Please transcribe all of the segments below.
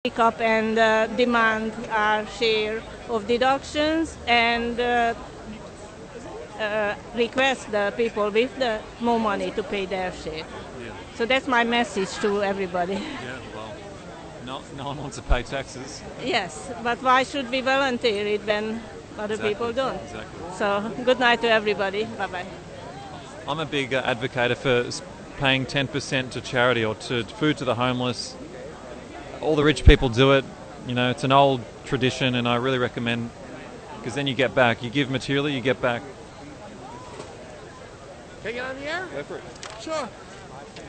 Pick up and demand our share of deductions and request the people with the more money to pay their share. Yeah. So that's my message to everybody. Yeah, well, no one wants to pay taxes. Yes, but why should we volunteer it when other people don't? Exactly. So good night to everybody. Bye-bye. I'm a big advocate for paying 10% to charity or to food to the homeless. All the rich people do it. You know, it's an old tradition, and I really recommend, because then you get back. You give materially, you get back. Can I get on the air? Go for it. Sure.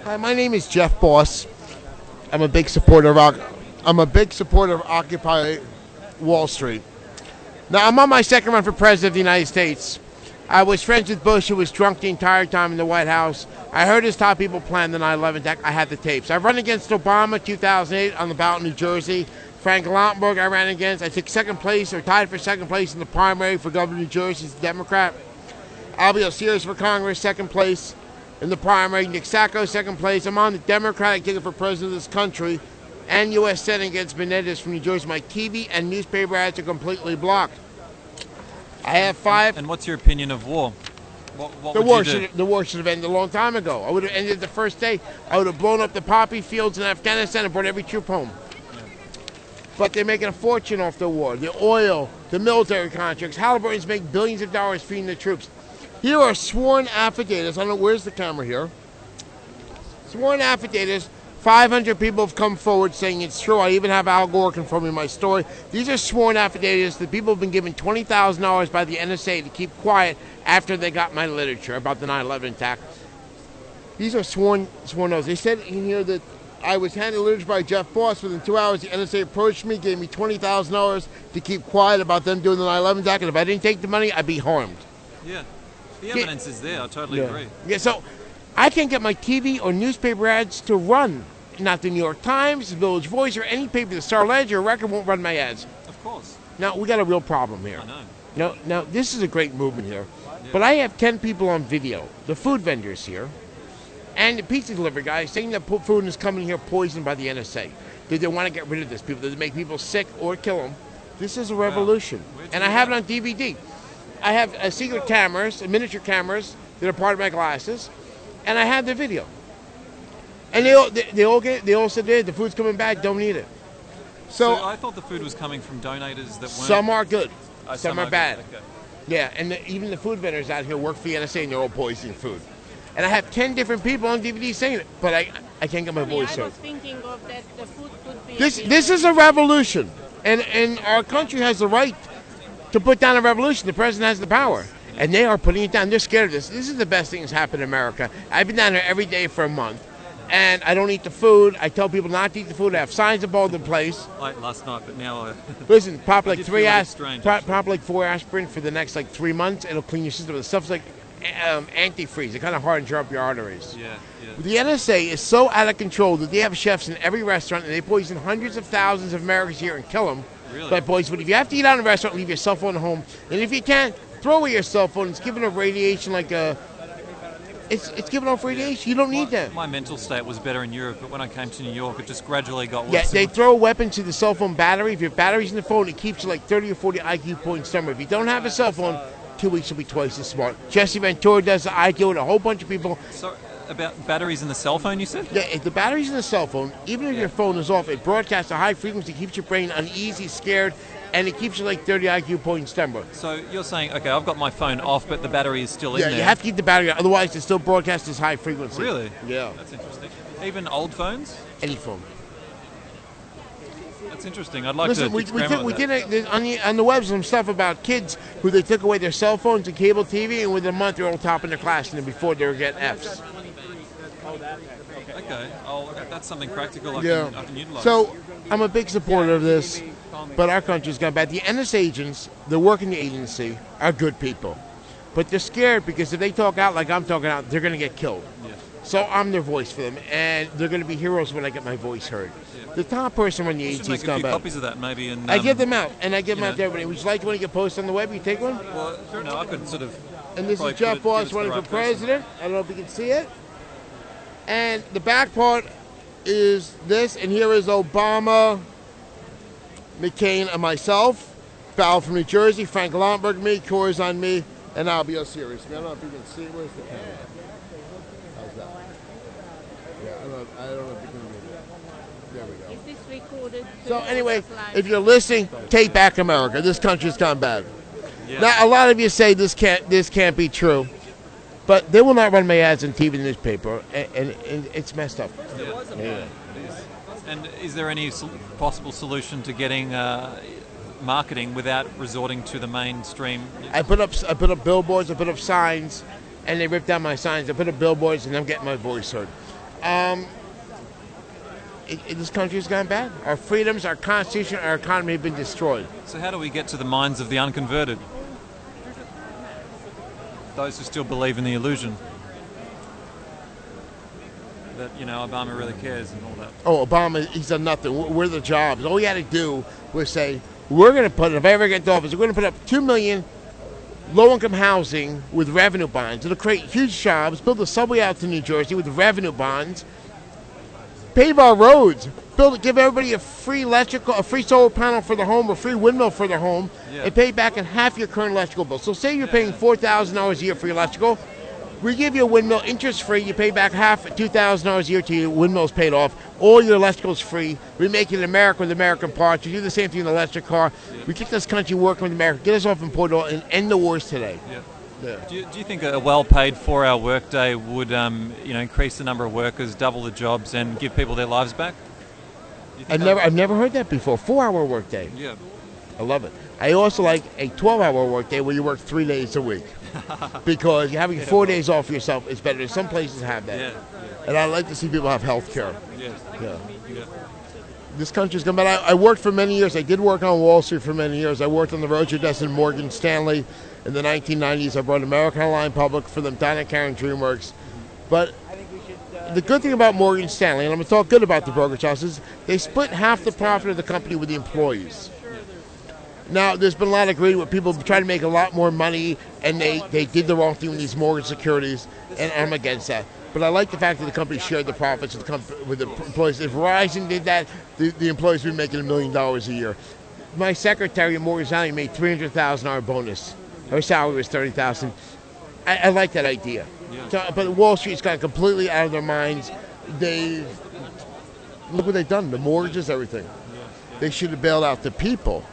Hi, my name is Jeff Boss. I'm a big supporter of Occupy Wall Street. Now, I'm on my second run for president of the United States. I was friends with Bush, who was drunk the entire time in the White House. I heard his top people plan the 9/11 attack. I had the tapes. I run against Obama 2008 on the ballot in New Jersey. Frank Lautenberg I ran against. I took second place, or tied for second place in the primary for governor of New Jersey as a Democrat. Albio Sears for Congress, second place in the primary. Nick Sacco, second place. I'm on the Democratic ticket for president of this country and U.S. Senate against Menendez from New Jersey. My TV and newspaper ads are completely blocked. I have five. And what's your opinion of war? What The would you do? the war should have ended a long time ago. I would have ended the first day. I would have blown up the poppy fields in Afghanistan and brought every troop home. But they're making a fortune off the war. The oil, the military contracts. Halliburton's make billions of dollars feeding the troops. Here are sworn affidavits. I don't know, where's the camera here? Sworn affidavits. 500 people have come forward saying it's true. I even have Al Gore confirming my story. These are sworn affidavits that people have been given $20,000 by the NSA to keep quiet after they got my literature about the 9/11 attack. These are sworn oaths. They said in here that I was handed literature by Jeff Boss. Within 2 hours, the NSA approached me, gave me $20,000 to keep quiet about them doing the 9/11 attack, and if I didn't take the money, I'd be harmed. Yeah, the evidence is there. I totally agree. Yeah, so I can't get my TV or newspaper ads to run. Not the New York Times, the Village Voice, or any paper. The Star Ledger or Record won't run my ads. Of course. Now, we got a real problem here. I know. Now, this is a great movement here. But I have 10 people on video. The food vendors here and the pizza delivery guy saying that food is coming here poisoned by the NSA. That they want to get rid of this. People that make people sick or kill them. This is a revolution. And I have it on DVD. I have secret cameras, miniature cameras that are part of my glasses. And I have the video. And they all said the food's coming back, don't eat it. So I thought the food was coming from donators that weren't. Some are good, some are bad. Good. Okay. Yeah, and even the food vendors out here work for the NSA and they're all poisoning food. And I have 10 different people on DVD saying it, but I can't get my voice I out. was thinking of that the food could be... This is a revolution, and our country has the right to put down a revolution. The president has the power, and they are putting it down. They're scared of this. This is the best thing that's happened in America. I've been down here every day for a month. And I don't eat the food. I tell people not to eat the food. I have signs up all over the place. Like last night, but now. Listen, pop like pop like 4 aspirin for the next 3 months. It'll clean your system. The stuff's like antifreeze. It kind of hardens up your arteries. Yeah. The NSA is so out of control that they have chefs in every restaurant, and they poison hundreds of thousands of Americans here and kill them. Really? By poison. But if you have to eat out in a restaurant, leave your cell phone at home. And if you can't, throw away your cell phone. It's giving off radiation like a. It's giving off radiation. You don't need that. My mental state was better in Europe, but when I came to New York, it just gradually got worse. Yeah, they throw a weapon to the cell phone battery. If your battery's in the phone, it keeps you like 30 or 40 IQ points somewhere. If you don't have a cell phone, 2 weeks will be twice as smart. Jesse Ventura does the IQ and a whole bunch of people. So, about batteries in the cell phone, you said? Yeah, if the battery's in the cell phone, even if your phone is off, it broadcasts a high frequency, keeps your brain uneasy, scared, and it keeps you like 30 IQ points somewhere. So you're saying, okay, I've got my phone off, but the battery is still in there. Yeah, you have to keep the battery on, otherwise it still broadcasts this high frequency. Really? Yeah. That's interesting. Even old phones? Any phone. That's interesting. I'd like Listen, to experiment with that. did on the web some stuff about kids who they took away their cell phones and cable TV, and within a month they're all top in their class, and before they were getting Fs. Okay. That's something practical I can utilize. So I'm a big supporter of this, but our country's gone bad. The NSA agents that work in the agency are good people, but they're scared because if they talk out like I'm talking out, they're going to get killed. Yeah. So I'm their voice for them, and they're going to be heroes when I get my voice heard. Yeah. The top person when the You should agency's make a gone few bad. copies of that, maybe. And I give them out, and I give them you out to everybody. Would you like one to get posted on the web? You take one? Well, I could sort of. And this probably is Jeff give Boss it to the running for right person. president. I don't know if you can see it. And the back part is this, and here is Obama McCain, and myself. Val from New Jersey, Frank Lomberg, me, Coors on me, and I'll be serious. I don't know if you can see. Where's the camera? How's that? Yeah, I don't know if you can read it. There we go. Is this recorded? So anyway, if you're listening, take back America. This country's gone bad. Yeah. Now, a lot of you say this can't be true, but they will not run my ads on TV and newspaper, and it's messed up. Yeah. And is there any possible solution to getting marketing without resorting to the mainstream? I put up billboards, I put up signs, and they ripped down my signs. I put up billboards, and I'm getting my voice heard. This country's gone bad. Our freedoms, our constitution, our economy have been destroyed. So how do we get to the minds of the unconverted? Those who still believe in the illusion that, Obama really cares and all that. Oh, Obama, he's done nothing. We're the jobs. All he had to do was say, we're going to put, if I ever get to office, we're going to put up 2 million low-income housing with revenue bonds. It'll create huge jobs, build a subway out to New Jersey with revenue bonds, pave our roads, give everybody a free electrical, a free solar panel for their home, a free windmill for their home, and pay back in half your current electrical bill. So say you're paying $4,000 a year for your electrical, we give you a windmill interest-free, you pay back half, $2,000 a year till your windmill's paid off, all your electrical's free, we make it in America with American parts, we do the same thing in the electric car, we keep this country working with America, get us off import oil, and end the wars today. Yeah. Do you think a well-paid 4-hour workday would increase the number of workers, double the jobs, and give people their lives back? I've never heard that before. 4-hour workday. Yeah. I love it. I also like a 12-hour workday where you work 3 days a week, because you're having 4 days off for yourself is better. Some places have that. Yeah. And I like to see people have health care. Yeah. This country's gone bad. I worked for many years. I did work on Wall Street for many years. I worked on the Roger desk in Morgan Stanley. In the 1990s, I brought American Airlines public for them, Donna Karen DreamWorks. But the good thing about Morgan Stanley, and I'm going to talk good about the brokerage houses, they split half the profit of the company with the employees. Now, there's been a lot of greed where people try to make a lot more money, and they did the wrong thing with these mortgage securities, and I'm against that. But I like the fact that the company shared the profits with the employees. If Verizon did that, the employees would be making $1 million a year. My secretary at Morgan Stanley made $300,000 bonus. Her salary was $30,000. I like that idea. Yeah. So, but Wall Street's gone completely out of their minds. Look what they've done. The mortgages, everything. They should have bailed out the people,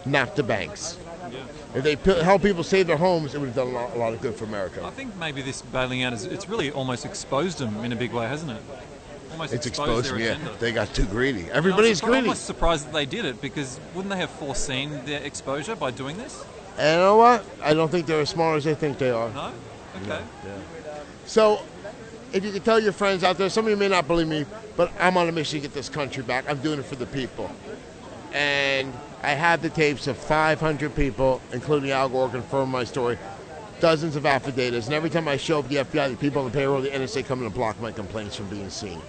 not the banks. If they help people save their homes, it would have done a lot of good for America. I think maybe this bailing out it's really almost exposed them in a big way, hasn't it? It's exposed them, yeah. They got too greedy. Everybody's greedy. I'm almost surprised that they did it, because wouldn't they have foreseen their exposure by doing this? And you know what? I don't think they're as smart as they think they are. No? Okay. Yeah. So, if you can tell your friends out there, some of you may not believe me, but I'm on a mission to get this country back. I'm doing it for the people. And I have the tapes of 500 people, including Al Gore, confirm my story, dozens of affidavits, and every time I show up the FBI, the people on the payroll, the NSA come in and block my complaints from being seen.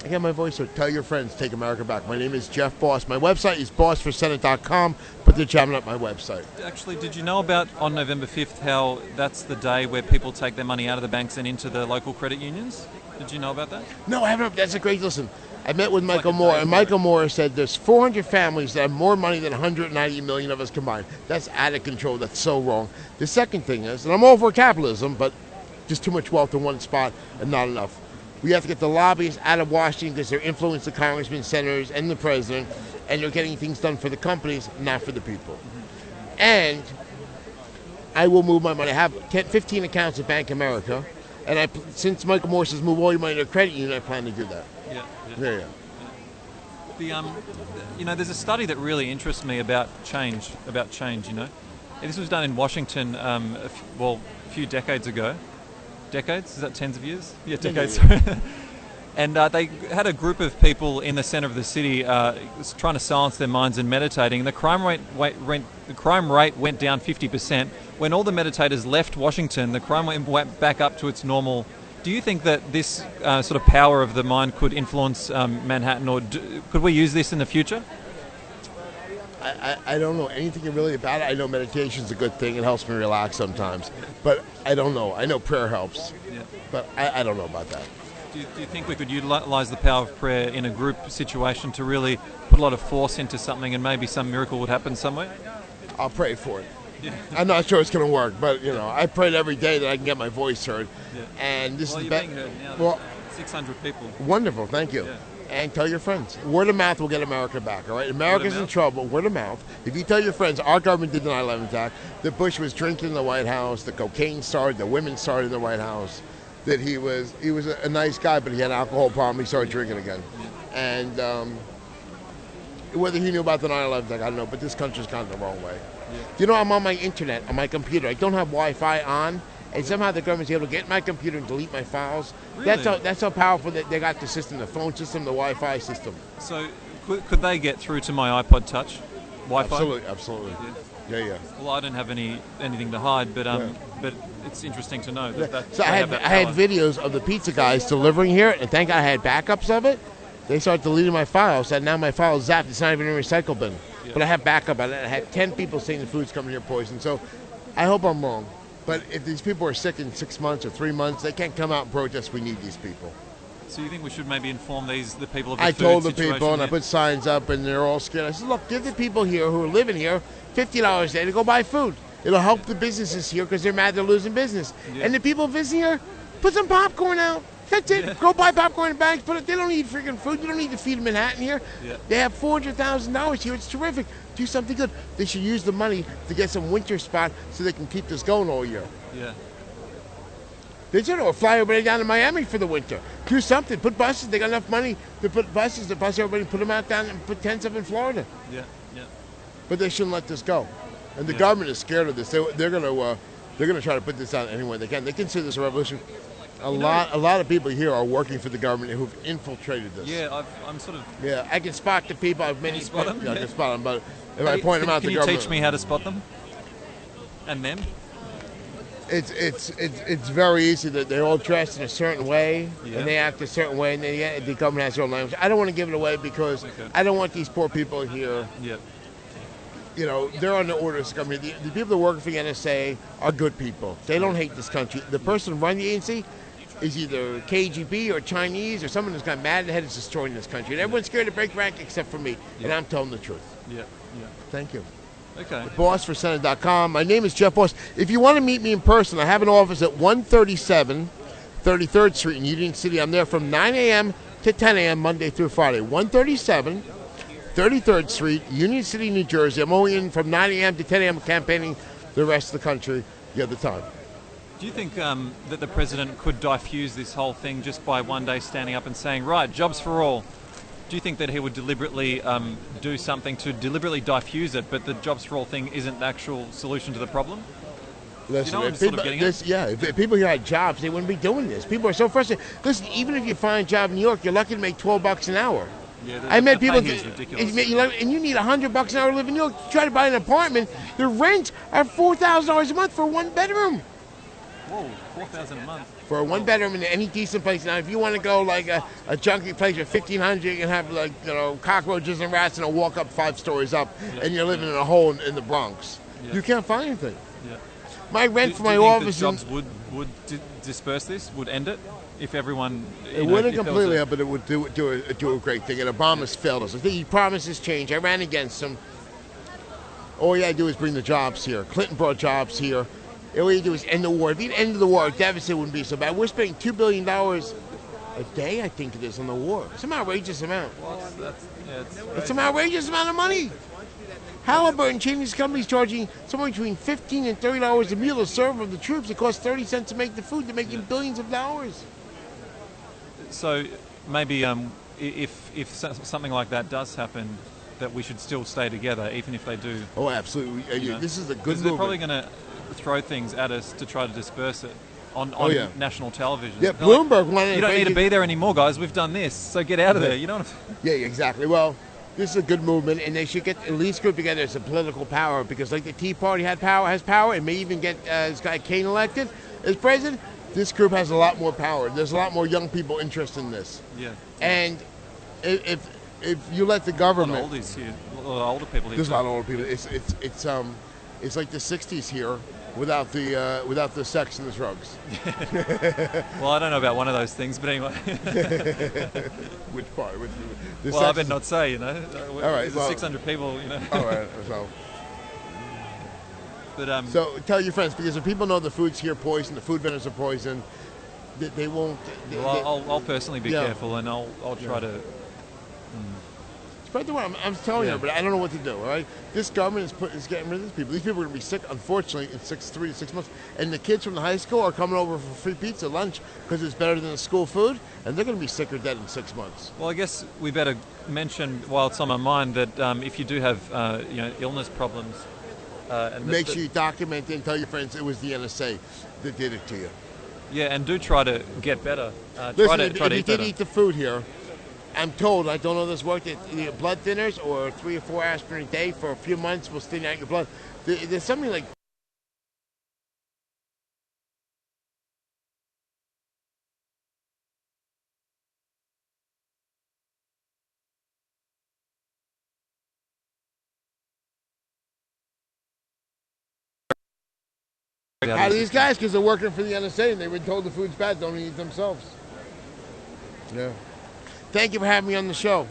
I got my voice, so tell your friends, take America back. My name is Jeff Boss. My website is bossforsenate.com. Put the jamming up my website. Actually, did you know about, on November 5th, how that's the day where people take their money out of the banks and into the local credit unions? Did you know about that? No, I haven't. That's a great listen. I met with Michael Moore, and Michael Moore said there's 400 families that have more money than 190 million of us combined. That's out of control. That's so wrong. The second thing is, and I'm all for capitalism, but just too much wealth in one spot and not enough. We have to get the lobbyists out of Washington because they're influencing the congressmen, senators, and the president, and they're getting things done for the companies, not for the people. And I will move my money. I have 15 accounts at Bank of America, and since Michael Moore says move all your money to a credit union, I plan to do that. Yeah. There's a study that really interests me about change. This was done in Washington, a few decades ago. Decades? Is that tens of years? Yeah, decades. And they had a group of people in the center of the city trying to silence their minds and meditating. The crime rate went down 50%. When all the meditators left Washington, the crime rate went back up to its normal. Do you think that this sort of power of the mind could influence Manhattan, or could we use this in the future? I don't know anything really about it. I know meditation's a good thing. It helps me relax sometimes. But I don't know. I know prayer helps. Yeah. But I don't know about that. Do you think we could utilise the power of prayer in a group situation to really put a lot of force into something, and maybe some miracle would happen somewhere? I'll pray for it. Yeah. I'm not sure it's going to work, but I prayed every day that I can get my voice heard. Yeah. And this Well, is you're being heard now. well, 600 people. wonderful, thank you. Yeah. And tell your friends. Word of mouth will get America back, all right? America's in mouth? trouble. Word of mouth. If you tell your friends, our government did the 9/11 attack, that Bush was drinking in the White House, the cocaine started, the women started in the White House, that he was a nice guy, but he had an alcohol problem. He started drinking again. And whether he knew about the 9/11 attack, I don't know, but this country's gone the wrong way. Yeah. I'm on my internet, on my computer. I don't have Wi-Fi on, and somehow the government's able to get my computer and delete my files. Really? That's how powerful they got the system, the phone system, the Wi-Fi system. So could they get through to my iPod Touch Wi-Fi? Absolutely. Yeah. Yeah. Well, I don't have anything to hide, but but it's interesting to know that. So I they had have that I had power. videos of the pizza guys delivering here, and thank God I had backups of it. They started deleting my files, and now my file is zapped. It's not even in a recycle bin. Yeah. But I have backup on it. I had 10 people saying the food's coming here poison. So I hope I'm wrong. But if these people are sick in 6 months or 3 months, they can't come out and protest. We need these people. So you think we should maybe inform the people of the I food told the situation people, and I here? put signs up, and they're all scared. I said, look, give the people here who are living here $50 a day to go buy food. It'll help the businesses here because they're mad they're losing business. Yeah. And the people visiting here, put some popcorn out. That's it. Yeah. Go buy popcorn in bags. They don't need freaking food. You don't need to feed them Manhattan here. Yeah. They have $400,000 here. It's terrific. Do something good. They should use the money to get some winter spot so they can keep this going all year. Yeah. They should fly everybody down to Miami for the winter. Do something. Put buses. They got enough money to put buses to bus everybody, put them out down and put tents up in Florida. Yeah. Yeah. But they shouldn't let this go. And the Yeah. government is scared of this. They're gonna try to put this out any way they can. They consider this a revolution. A lot of people here are working for the government who've infiltrated this. Yeah. I'm sort of. Yeah, I can spot the people. I've many. you spot them? Yeah, I Yeah. can spot them. But if I point them out, Can the you government. teach me how to spot them? And them? It's very easy that they're all dressed in a certain way Yeah. and they act a certain way, and the government has their own language. I don't want to give it away because Okay. I don't want these poor people here. Yeah. They're on the orders to come here. The people that work for the NSA are good people. They don't hate this country. The person running the agency is either KGB or Chinese or someone who's got mad at the head is destroying this country. And everyone's scared to break rank except for me. And Yeah. I'm telling the truth. Yeah. Yeah. Thank you. Okay. BossForSenate.com. My name is Jeff Boss. If you want to meet me in person, I have an office at 137 33rd Street in Union City. I'm there from 9 a.m. to 10 a.m. Monday through Friday. 137 33rd Street, Union City, New Jersey. I'm only in from 9 a.m. to 10 a.m. campaigning the rest of the country the other time. Do you think that the president could diffuse this whole thing just by one day standing up and saying, right, jobs for all? Do you think that he would deliberately do something to deliberately diffuse it, but the jobs for all thing isn't the actual solution to the problem? Listen, You know, I'm if sort of people, getting it. if people here had jobs, they wouldn't be doing this. People are so frustrated. Listen, even if you find a job in New York, you're lucky to make $12 an hour. Yeah, I met the people, pay here is ridiculous. and you need $100 an hour to live in New York. You try to buy an apartment, the rents are $4,000 a month for one bedroom. Whoa, $4,000 a month. For a one bedroom in any decent place. Now, if you want to go like a junky place for $1,500, you can have cockroaches and rats and a walk up 5 stories up, and you're living in a hole in the Bronx. Yeah. You can't find anything. Yeah. My rent for Do my you think office. that jobs would disperse this? Would end it if everyone? It wouldn't completely help, but it would do a great thing. And Obama's failed us. He promises change. I ran against him. All you had to do is bring the jobs here. Clinton brought jobs here. All you do is end the war. If he'd ended the war, the deficit wouldn't be so bad. We're spending $2 billion a day, I think it is, on the war. It's an outrageous amount. It's an outrageous amount of money. Halliburton, Cheney's company's charging somewhere between $15 and $30 a meal to serve of the troops. It costs 30 cents to make the food. They're making billions of dollars. So maybe if something like that does happen, that we should still stay together, even if they do. Oh, absolutely. This is a good Because they're movement. probably going to throw things at us to try to disperse it on yeah. national television. Yeah, They're like, Bloomberg wanted you don't need to make be there anymore, guys. We've done this, so get out of there. You know what I'm saying? Yeah, exactly. Well, this is a good movement, and they should get at least group together as a political power, because like the Tea Party has power, and may even get this guy Kane elected as president. This group has a lot more power. There's a lot more young people interested in this. Yeah. And if you let the A lot government, of oldies here, a lot of older people here. there's a too. lot of older people. It's like the '60s here, without the sex and the drugs. Well, I don't know about one of those things, but anyway. Which part? The Well, I sex better is- not say, you know. All right, There's well- 600 people, you know. All right. So. But So tell your friends, because if people know the food's here poison, the food vendors are poison, they won't. well, I'll personally be Yeah. careful, and I'll try to. Spread the word. I'm telling Yeah. you, but I don't know what to do. All right, this government is getting rid of these people. These people are going to be sick, unfortunately, in 3 to 6 months. And the kids from the high school are coming over for free pizza lunch because it's better than the school food, and they're going to be sick or dead in 6 months. Well, I guess we better mention, while it's on my mind, that if you do have illness problems, and Make sure you document it and tell your friends it was the NSA that did it to you. yeah, and do try to get better. Listen, try to if eat you did better. eat the food here, I'm told, I don't know this worked, that either blood thinners or 3 or 4 aspirin a day for a few months will thin out your blood. There's something like how do these guys, because they're working for the NSA and they've been told the food's bad, don't eat it themselves. Yeah. Thank you for having me on the show.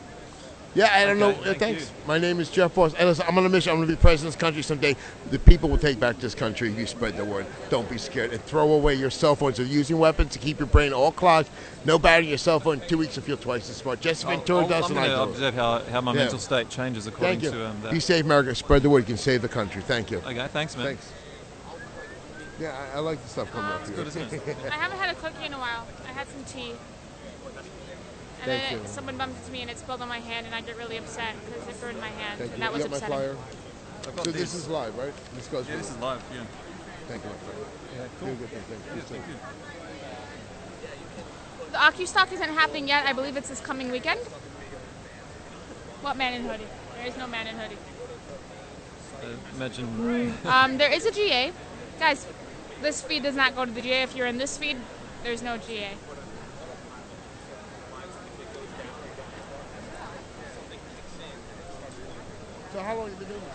Yeah, I don't know. thank Thanks. you. My name is Jeff Boss. And listen, I'm on a mission. I'm going to be president of this country someday. The people will take back this country if you spread the word. Don't be scared. And throw away your cell phones. They're using weapons to keep your brain all clogged. No battery in your cell phone. In 2 weeks, you'll feel twice as smart. Jesse Ventura does, I'm and I going to do. observe how my Yeah. mental state changes according Thank you. to that. Be safe, America. Spread the word. You can save the country. Thank you. Okay, thanks, man. Thanks. Yeah, I like the stuff coming up It's here. good, isn't it? I haven't had a cookie in a while. I had some tea. And Thank then you. someone bumped into me and it spilled on my hand and I get really upset because it burned my hand. Thank And you. that was You got my upsetting. flyer? I've got So this is live, right? This goes yeah, with this it. is live. Yeah. Thank you, my friend. Yeah, cool. Do a good thing. Thank you. Yeah, thank you. The Occustock isn't happening yet. I believe it's this coming weekend. What man in hoodie? There is no man in hoodie. Imagine. There is a GA. Guys, this feed does not go to the GA. If you're in this feed, there's no GA. So how long have you been doing this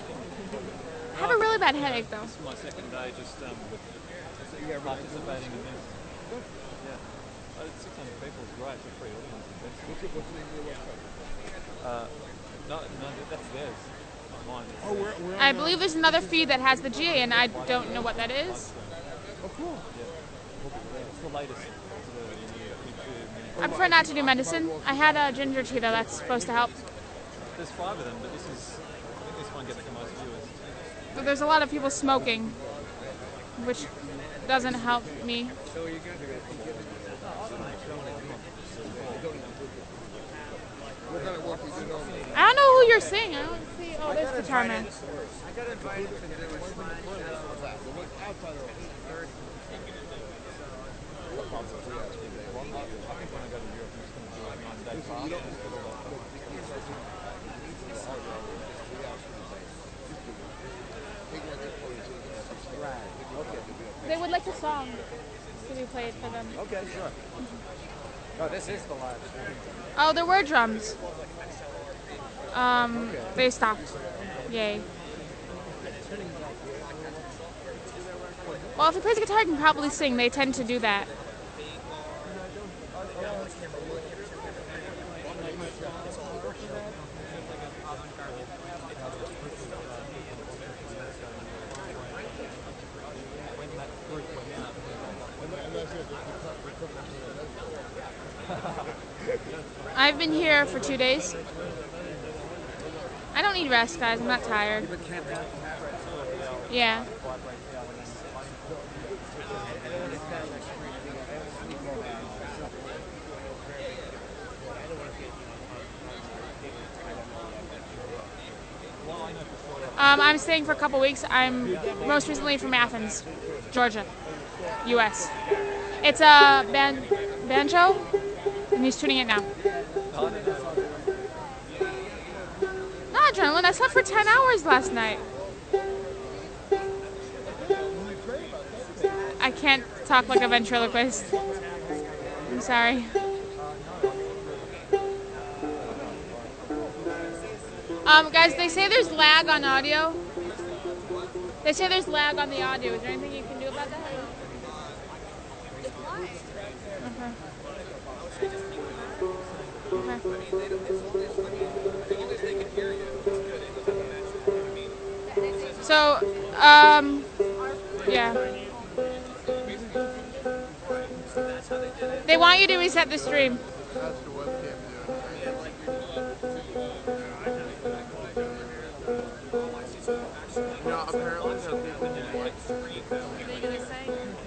I have a really bad headache though. This is my second day just participating in this. Yeah. 600 people is great. It's a free audience. for? What's the name of your website? No, that's theirs. Not mine. It's Oh, we're on I believe there's another feed that has the GA and I don't know what that is. Oh, cool. It's the latest. I prefer not to do medicine. I had a ginger tea though, that's supposed to help. There's 5 of them, but I think this one gets the most viewers. But there's a lot of people smoking, which doesn't help me. What kind of work do you do normally? I don't know who you're seeing. I don't see. Oh, there's Guitar Man. They would like a song to be played for them. Okay, sure. No, this is the live stream. Oh, there were drums. They stopped. Yay. Well, if he plays guitar, he can probably sing. They tend to do that. I've been here for 2 days. I don't need rest, guys. I'm not tired. Yeah. I'm staying for a couple weeks. I'm most recently from Athens, Georgia, U.S. It's a banjo, and he's tuning it now. No, adrenaline. I slept for 10 hours last night. I can't talk like a ventriloquist. I'm sorry. Guys, they say there's lag on audio. They say there's lag on the audio. Is there anything you can do about that? Okay. So, yeah. They want you to reset the stream. That's the webcam doing. No, apparently there are people who like.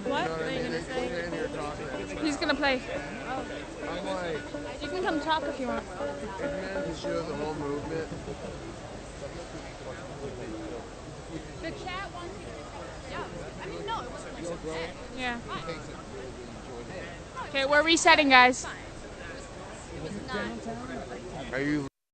What? You know what I mean? They're in here talking. He's gonna play. I'm like, You can come talk if you want. isn't that to show the whole movement? The chat wants you to reset. Yeah. I mean, no, it wasn't reset. Yeah. Okay, we're resetting, guys. Are you